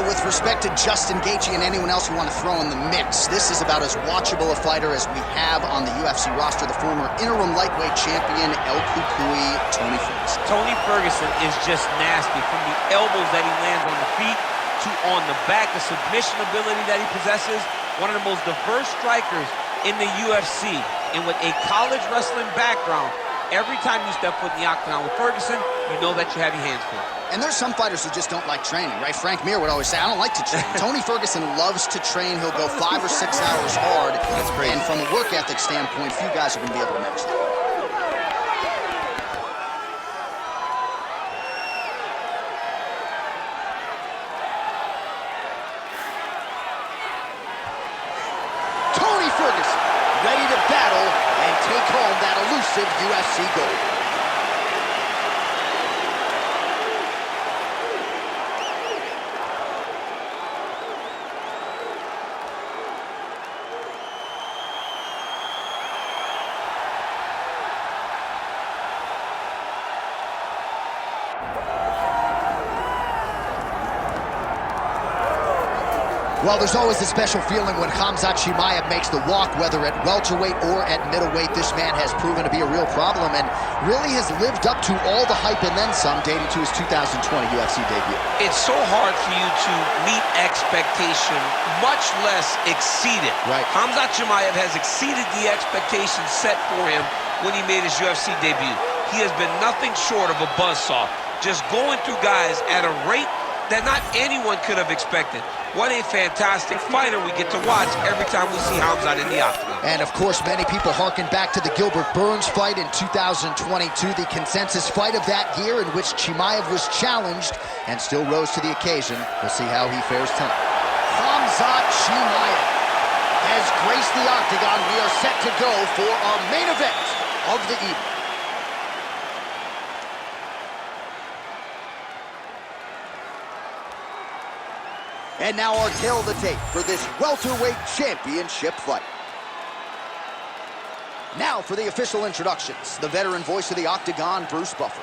with respect to Justin Gaethje and anyone else we want to throw in the mix, this is about as watchable a fighter as we have on the UFC roster, the former interim lightweight champion, El Cucuy, Tony Ferguson. Tony Ferguson is just nasty. From the elbows that he lands on the feet to on the back, the submission ability that he possesses, one of the most diverse strikers in the UFC. And with a college wrestling background, every time you step foot in the octagon with Ferguson, you know that you have your hands full. And there's some fighters who just don't like training, right? Frank Mir would always say, I don't like to train. Tony Ferguson loves to train. He'll go 5 or 6 hours hard. That's great. And from a work ethic standpoint, few guys are going to be able to match that. Tony Ferguson, ready to battle and take home that elusive UFC gold. Well, there's always a special feeling when Khamzat Chimaev makes the walk, whether at welterweight or at middleweight. This man has proven to be a real problem and really has lived up to all the hype and then some, dating to his 2020 UFC debut. It's so hard for you to meet expectation, much less exceed it. Right. Khamzat Chimaev has exceeded the expectations set for him when he made his UFC debut. He has been nothing short of a buzzsaw, just going through guys at a rate that not anyone could have expected. What a fantastic fighter we get to watch every time we see Khamzat in the octagon. And of course, many people harken back to the Gilbert Burns fight in 2022, the consensus fight of that year in which Chimaev was challenged and still rose to the occasion. We'll see how he fares tonight. Khamzat Chimaev has graced the octagon. We are set to go for our main event of the evening. And now our tail of the tape for this welterweight championship fight. Now for the official introductions, the veteran voice of the octagon, Bruce Buffer.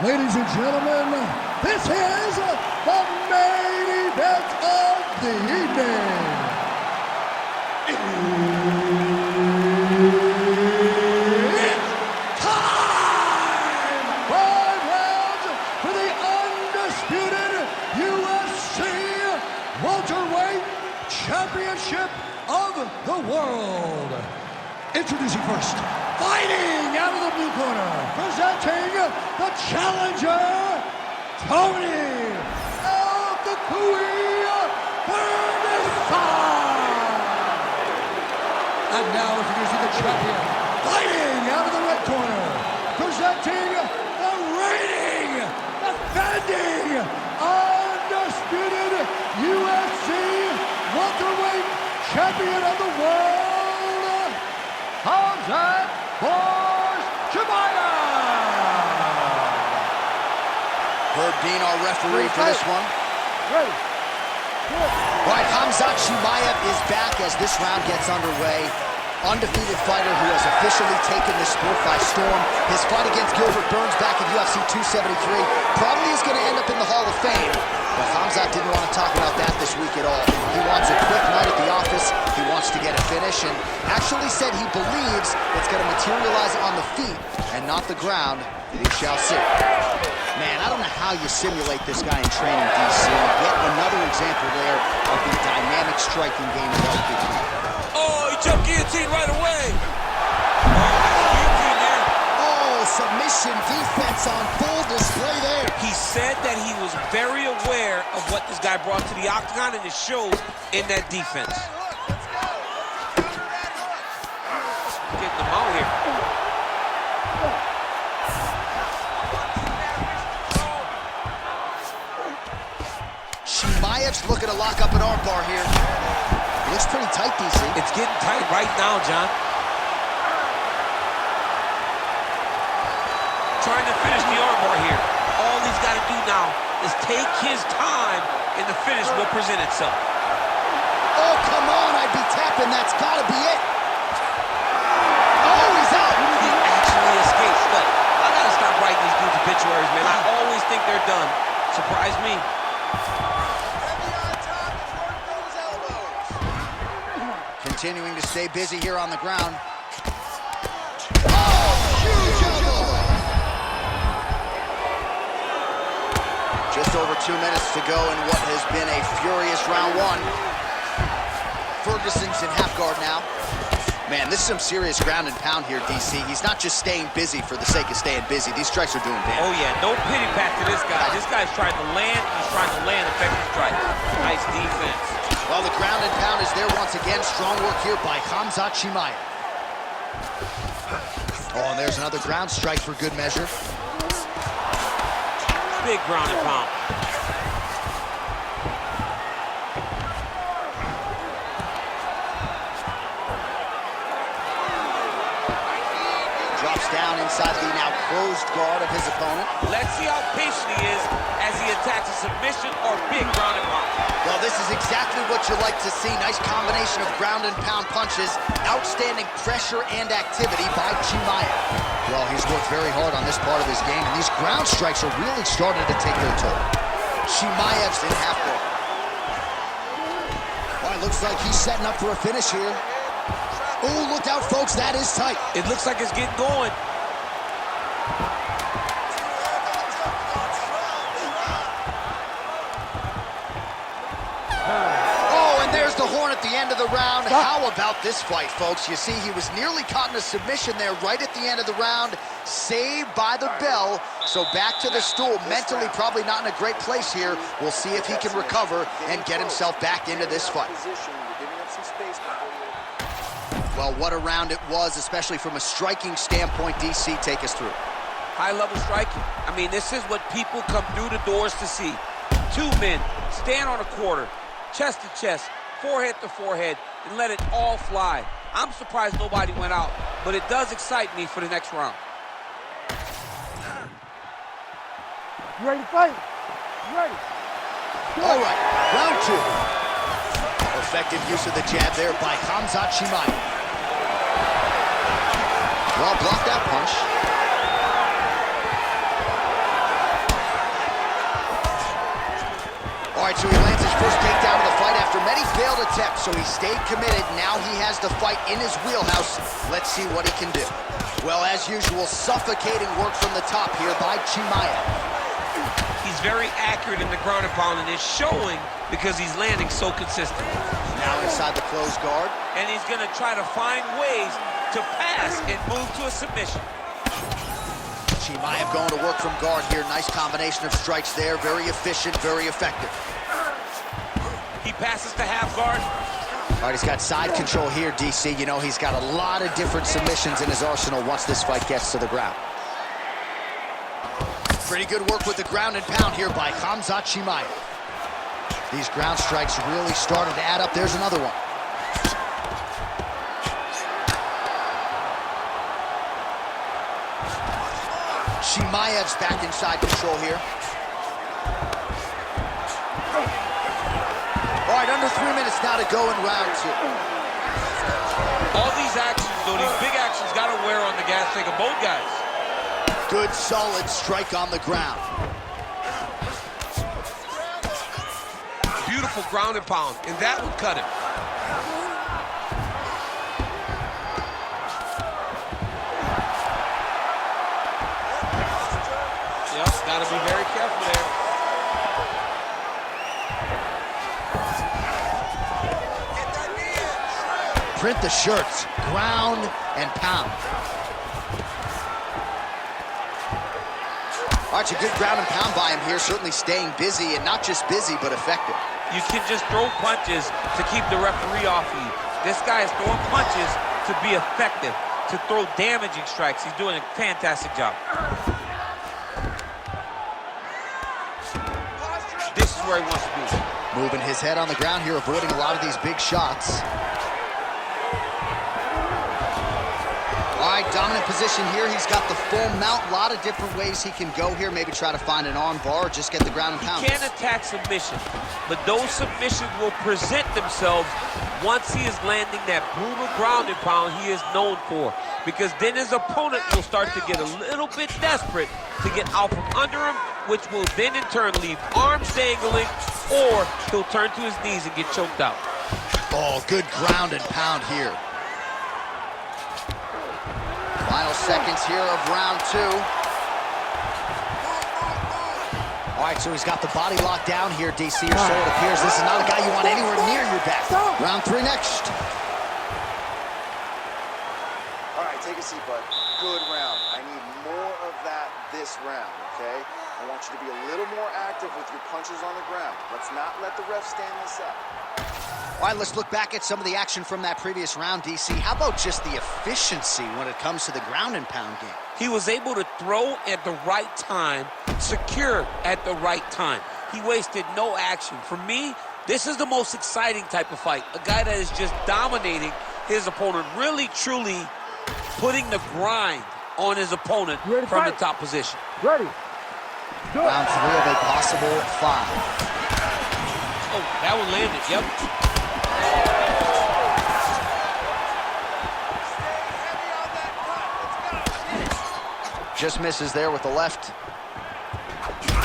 Ladies and gentlemen, this is the main event of the evening. It's time! 5 rounds for the undisputed UFC welterweight championship of the world. Introducing first, fighting out of the blue corner, presenting the challenger, Tony El Cucuy Ferguson. And now introducing the champion, fighting out of the red corner, presenting the reigning, defending, undisputed UFC welterweight champion of the world, Khamzat Chimaev. Herb Dean, our referee for this one. Ready. All right, Khamzat Chimaev is back as this round gets underway. Undefeated fighter who has officially taken this sport by storm. His fight against Gilbert Burns back in UFC 273 probably is going to end up in the Hall of Fame. But Khamzat didn't want to talk about that this week at all. He wants a quick night at the office. He wants to get a finish and actually said he believes it's going to materialize on the feet and not the ground. We shall see. Man, I don't know how you simulate this guy in training, DC. Yet another example there of the dynamic striking game of El Cucuy. Oh, he jumped guillotine right away. Guillotine there. Oh, submission defense on full display there. He said that he was very aware of what this guy brought to the octagon, and it showed in that defense. Getting them out here. Chimaev's looking to lock up an armbar here. It looks pretty tight, DC. It's getting tight right now, John. Trying to finish the armbar here. All he's got to do now is take his time, and the finish will present itself. Oh, come on, I'd be tapping. That's got to be it. Oh, he's out. He actually escapes. Look, I got to stop writing these dudes obituaries, man. I always think they're done. Surprise me. Continuing to stay busy here on the ground. Oh, huge elbow! Just over 2 minutes to go in what has been a furious round one. Ferguson's in half guard now. Man, this is some serious ground and pound here, DC. He's not just staying busy for the sake of staying busy. These strikes are doing damage. Oh, yeah, no pity pat to this guy. This guy's trying to land. He's trying to land effective strikes. Nice defense. Well, the ground and pound is there once again. Strong work here by Khamzat Chimaev. Oh, and there's another ground strike for good measure. Big ground and pound. Drops down inside the now closed guard of his opponent. Let's see how patient he is as he attacks a submission or big ground and pound. Well, this is exactly what you like to see. Nice combination of ground and pound punches. Outstanding pressure and activity by Chimaev. Well, he's worked very hard on this part of his game, and these ground strikes are really starting to take their toll. Chimaev's in half guard. Well, it looks like he's setting up for a finish here. Oh, look out, folks. That is tight. It looks like it's getting going. Oh, and there's the horn at the end of the round. How about this fight, folks? You see, he was nearly caught in a submission there right at the end of the round. Saved by the bell. So back to the stool. Mentally probably not in a great place here. We'll see if he can recover and get himself back into this fight. Well, what a round it was, especially from a striking standpoint. DC, take us through. High-level striking. I mean, this is what people come through the doors to see. Two men stand on a quarter, chest to chest, forehead to forehead, and let it all fly. I'm surprised nobody went out, but it does excite me for the next round. You ready to fight? You ready? All right, round two. Effective use of the jab there by Khamzat Chimaev. Well, block that punch. All right, so he lands his first takedown of the fight after many failed attempts, so he stayed committed. Now he has the fight in his wheelhouse. Let's see what he can do. Well, as usual, suffocating work from the top here by Chimaev. He's very accurate in the ground and pound, and it's showing because he's landing so consistent. Now inside the closed guard. And he's going to try to find ways to pass and move to a submission. Chimaev going to work from guard here. Nice combination of strikes there. Very efficient, very effective. He passes to half guard. All right, he's got side control here, DC. You know, he's got a lot of different submissions in his arsenal once this fight gets to the ground. Pretty good work with the ground and pound here by Khamzat Chimaev. These ground strikes really started to add up. There's another one. Chimaev's back inside control here. All right, under 3 minutes now to go in round two. All these actions, though, these big actions got to wear on the gas tank of both guys. Good, solid strike on the ground. Beautiful ground and pound, and that would cut him. Yep, got to be very careful there. Print the shirts, ground and pound. All right, a good ground and pound by him here, certainly staying busy, and not just busy, but effective. You can just throw punches to keep the referee off of you. This guy is throwing punches to be effective, to throw damaging strikes. He's doing a fantastic job. This is where he wants to be. Moving his head on the ground here, avoiding a lot of these big shots. All right, dominant position here. He's got the full mount. A lot of different ways he can go here. Maybe try to find an arm bar or just get the ground and pound. He can attack submission, but those submissions will present themselves once he is landing that brutal ground and pound he is known for. Because then his opponent will start to get a little bit desperate to get out from under him, which will then in turn leave arms dangling, or he'll turn to his knees and get choked out. Oh, good ground and pound here. Final seconds here of round 2. All right, so he's got the body locked down here, DC, or so it appears. This is not a guy you want anywhere near your back. Round 3 next. All right, take a seat, bud. Good round. I need more of that this round, okay? I want you to be a little more active with your punches on the ground. Let's not let the ref stand this up. All right, let's look back at some of the action from that previous round, DC. How about just the efficiency when it comes to the ground and pound game? He was able to throw at the right time, secure at the right time. He wasted no action. For me, this is the most exciting type of fight. A guy that is just dominating his opponent, really, truly putting the grind on his opponent from the top position. Ready. Go. Round 3 of a possible 5. Oh, that one landed, yep. Just misses there with the left.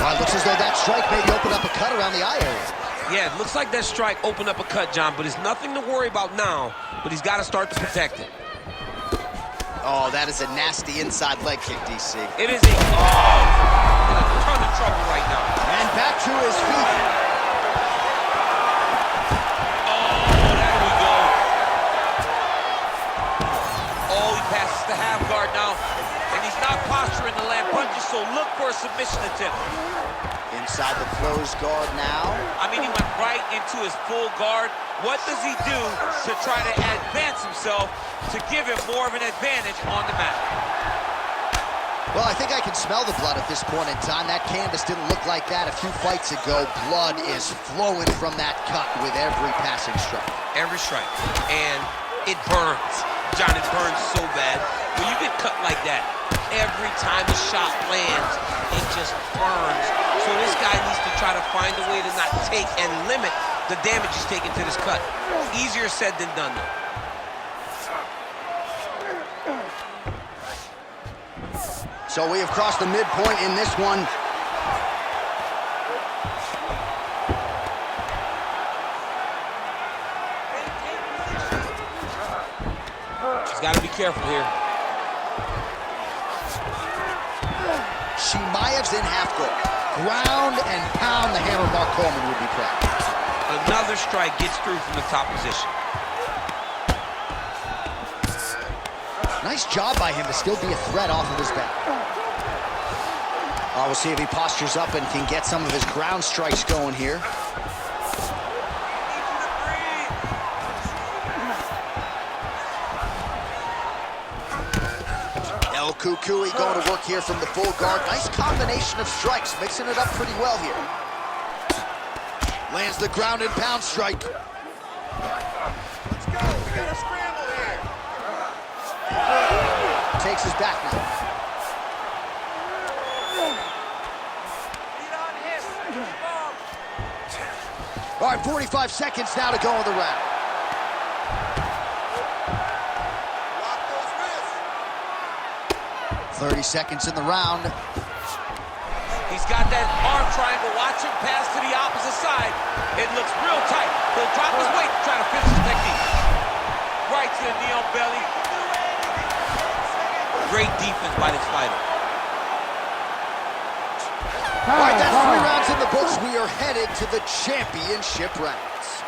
Well, it looks as though that strike maybe opened up a cut around the eye area. Yeah, it looks like that strike opened up a cut, John, but it's nothing to worry about now, but he's got to start to protect it. Oh, that is a nasty inside leg kick, DC. It is a, in a ton of trouble right now. And back to his feet. Oh, there we go. Oh, he passes the half guard now. And he's not posturing to land punches, so look for a submission attempt. Inside the closed guard now. I mean, he went right into his full guard. What does he do to try to advance himself to give him more of an advantage on the mat? Well, I think I can smell the blood at this point in time. That canvas didn't look like that a few fights ago. Blood is flowing from that cut with every passing strike. Every strike. And it burns. John, it burns so bad. When you get cut like that, every time the shot lands, it just burns. So this guy needs to try to find a way to not take and limit the damage he's taken to this cut. Easier said than done, though. So we have crossed the midpoint in this one. He's got to be careful here. Chimaev's in half guard. Ground and pound, the hammer Mark Coleman would be proud. Another strike gets through from the top position. Nice job by him to still be a threat off of his back. We'll see if he postures up and can get some of his ground strikes going here. El Kukui going to work here from the full guard. Nice combination of strikes, mixing it up pretty well here. Lands the ground and pound strike. Let's go. We got a scramble here. Takes his back now. All right, 45 seconds now to go in the round. Lock those wrists. 30 seconds in the round. He's got that arm triangle. Watch him pass to the opposite side. It looks real tight. He'll drop his weight to try to finish the technique. Right to the knee on belly. Great defense by this fighter. All right, that's 3 rounds in the books. We are headed to the championship rounds.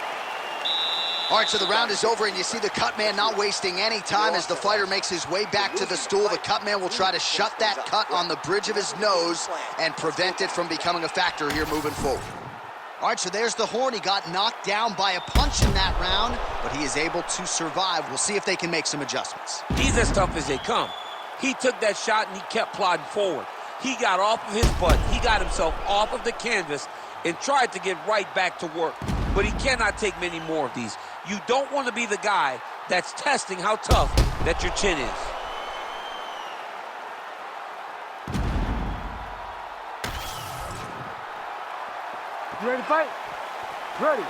All right, so the round is over, and you see the cut man not wasting any time as the fighter makes his way back to the stool. The cut man will try to shut that cut on the bridge of his nose and prevent it from becoming a factor here moving forward. All right, so there's the horn. He got knocked down by a punch in that round, but he is able to survive. We'll see if they can make some adjustments. He's as tough as they come. He took that shot and he kept plodding forward. He got off of his butt. He got himself off of the canvas and tried to get right back to work. But he cannot take many more of these. You don't want to be the guy that's testing how tough that your chin is. You ready to fight? Ready.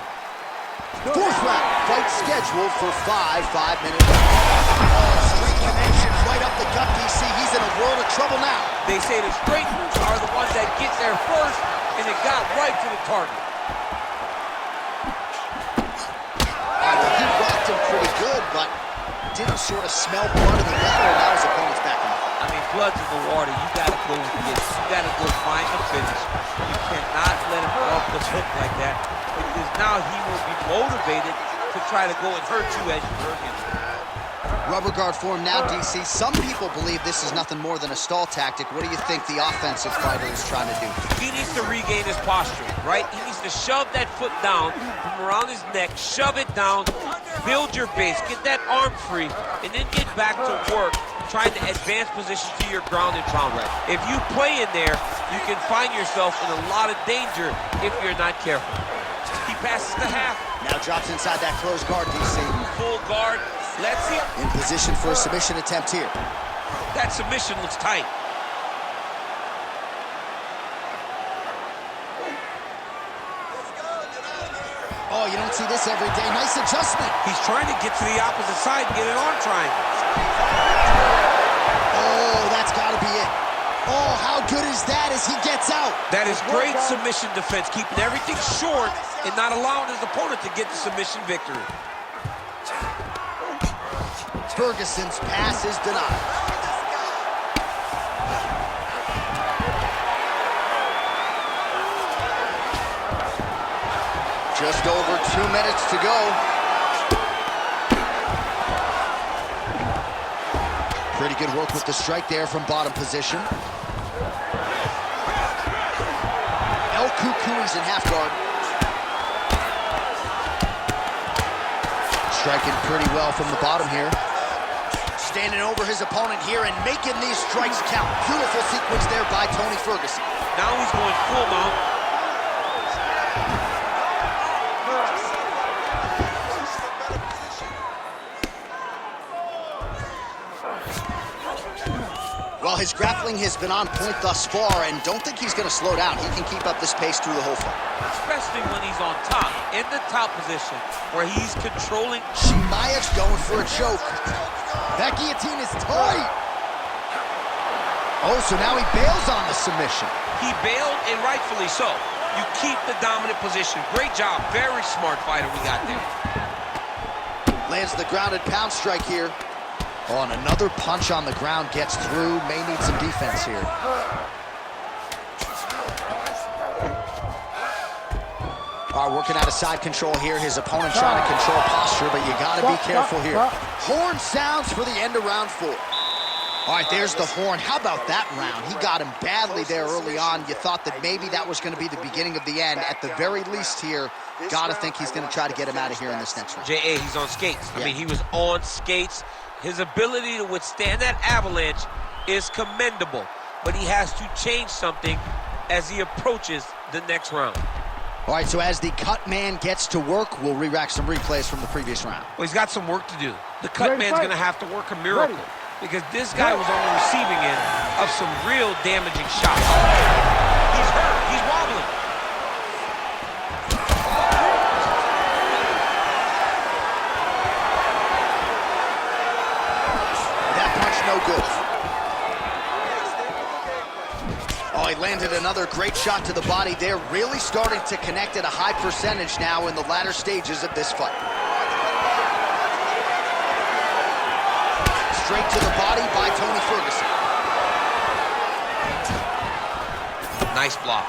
Fourth round, fight scheduled for 5-minute rounds. Straight connection right up the gut, DC. He's in a world of trouble now. They say the straight are the ones that get there first, and it got right to the target. Well, he rocked him pretty good, but didn't sort of smell blood in the water. Now his opponent's back in the fight. I mean, blood's in the water. You got to go with this. You got to go find the finish. You cannot let him off the hook like that, because now he will be motivated to try to go and hurt you as you hurt him. Rubber guard form now, DC. Some people believe this is nothing more than a stall tactic. What do you think the offensive fighter is trying to do? He needs to regain his posture, right? He needs to shove that foot down from around his neck, shove it down, build your base, get that arm free, and then get back to work trying to advance position to your ground and pound. Right. If you play in there, you can find yourself in a lot of danger if you're not careful. He passes the half. Now drops inside that closed guard, DC. Full guard. Let's see. In position for a submission attempt here. That submission looks tight. Oh, you don't see this every day. Nice adjustment. He's trying to get to the opposite side and get an arm triangle. Oh, that's got to be it. Oh, how good is that as he gets out? That is great submission defense, keeping everything short and not allowing his opponent to get the submission victory. Ferguson's pass is denied. Just over 2 minutes to go. Pretty good work with the strike there from bottom position. El Cucuy's in half guard. Striking pretty well from the bottom here. Standing over his opponent here and making these strikes count. Beautiful sequence there by Tony Ferguson. Now he's going full mount. Well, his grappling has been on point thus far, and don't think he's going to slow down. He can keep up this pace through the whole fight. Especially when he's on top, in the top position, where he's controlling. Chimaev's going for a choke. That guillotine is tight. Oh, so now he bails on the submission. He bailed, and rightfully so. You keep the dominant position. Great job. Very smart fighter we got there. Lands the grounded pound strike here. Oh, and another punch on the ground gets through. May need some defense here. All right, working out of side control here. His opponent trying to control posture, but you got to be careful here. Horn sounds for the end of round 4. All right, there's the horn. How about that round? He got him badly there early on. You thought that maybe that was going to be the beginning of the end. At the very least here, got to think he's going to try to get him out of here in this next round. J.A., he's on skates. Yeah. I mean, he was on skates. His ability to withstand that avalanche is commendable, but he has to change something as he approaches the next round. All right, so as the cut man gets to work, we'll re-rack some replays from the previous round. Well, he's got some work to do. The cut man's going to have to work a miracle, because this guy was on the receiving end of some real damaging shots. He's hurt. He's wobbling. That punch no good. Oh, he landed another great shot to the body there. Really starting to connect at a high percentage now in the latter stages of this fight. Straight to the body by Tony Ferguson. Nice block.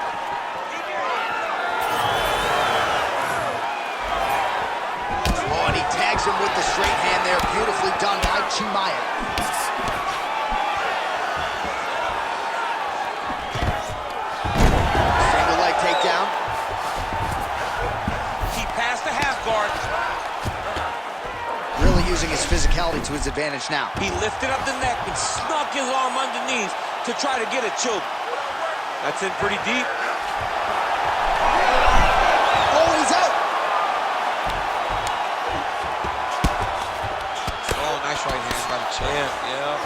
Oh, and he tags him with the straight hand there. Beautifully done by Chimaev. Single leg takedown. He passed the half guard. Really using his physicality to his advantage now. He lifted up the neck and snuck his arm underneath to try to get a choke. That's in pretty deep. Oh, he's out. Oh, nice right hand by the champ, yeah.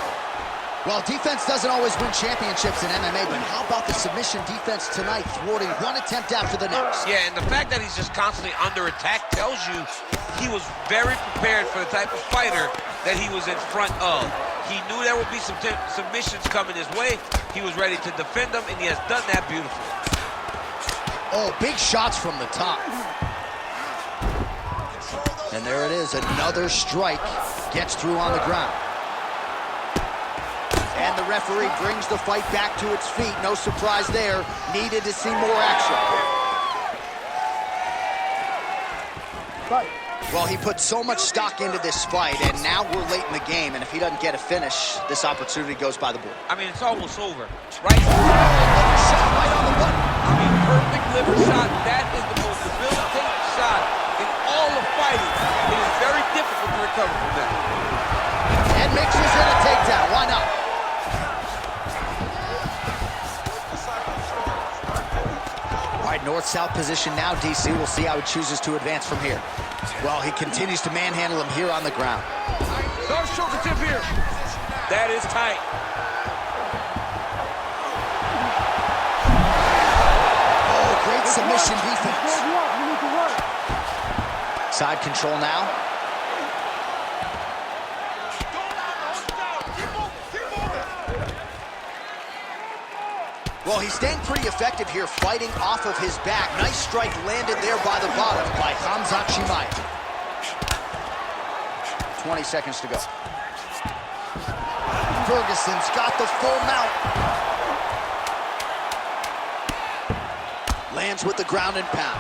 Well, defense doesn't always win championships in MMA, but how about the submission defense tonight, thwarting one attempt after the next? Yeah, and the fact that he's just constantly under attack tells you he was very prepared for the type of fighter that he was in front of. He knew there would be some submissions coming his way, He was ready to defend them, and he has done that beautifully. Oh, big shots from the top. And there it is, another strike gets through on the ground. And the referee brings the fight back to its feet. No surprise there. Needed to see more action. Fight. Well, he put so much stock into this fight, and now we're late in the game, and if he doesn't get a finish, this opportunity goes by the board. I mean, it's almost over, right? Liver shot right on the button. I mean, perfect liver shot. That is the most debilitating shot in all of fighting. It is very difficult to recover from that. And mixes in a takedown. Why not? All right, north-south position now, DC. We'll see how he chooses to advance from here. Well, he continues to manhandle him here on the ground. Don't shoot the tip here. That is tight. Oh, great submission defense. You need to work. Side control now. Well, he's staying pretty effective here, fighting off of his back. Nice strike landed there by the bottom by Khamzat Chimaev. 20 seconds to go. Ferguson's got the full mount. Lands with the ground and pound.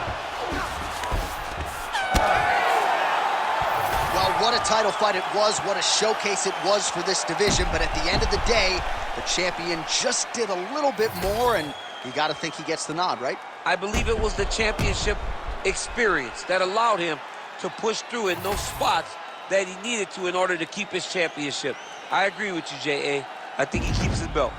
Well, what a title fight it was, what a showcase it was for this division, but at the end of the day, the champion just did a little bit more, and you got to think he gets the nod, right? I believe it was the championship experience that allowed him to push through in those spots that he needed to in order to keep his championship. I agree with you, J.A. I think he keeps his belt.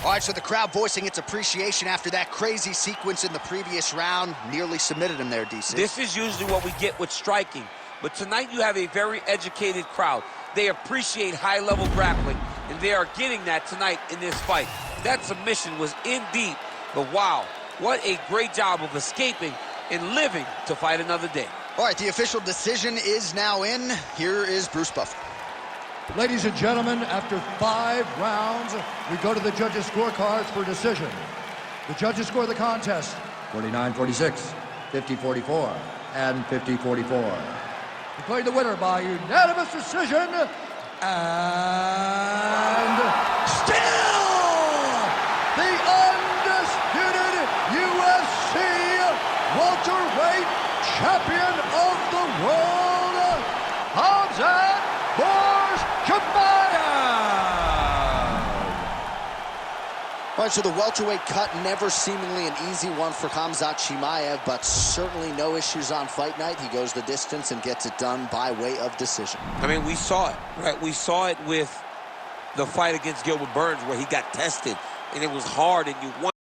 All right, so the crowd voicing its appreciation after that crazy sequence in the previous round. Nearly submitted him there, DC. This is usually what we get with striking, but tonight you have a very educated crowd. They appreciate high-level grappling, and they are getting that tonight in this fight. That submission was in deep, but wow, what a great job of escaping and living to fight another day. All right, the official decision is now in. Here is Bruce Buffer. Ladies and gentlemen, after 5 rounds, we go to the judges' scorecards for decision. The judges score the contest 49-46, 50-44, and 50-44. Declaring the winner by unanimous decision, and still the undisputed UFC welterweight champion of the world, Khamzat Chimaev. All right, so the welterweight cut, never seemingly an easy one for Khamzat Chimaev, but certainly no issues on fight night. He goes the distance and gets it done by way of decision. I mean, we saw it, right? We saw it with the fight against Gilbert Burns where he got tested, and it was hard, and you won.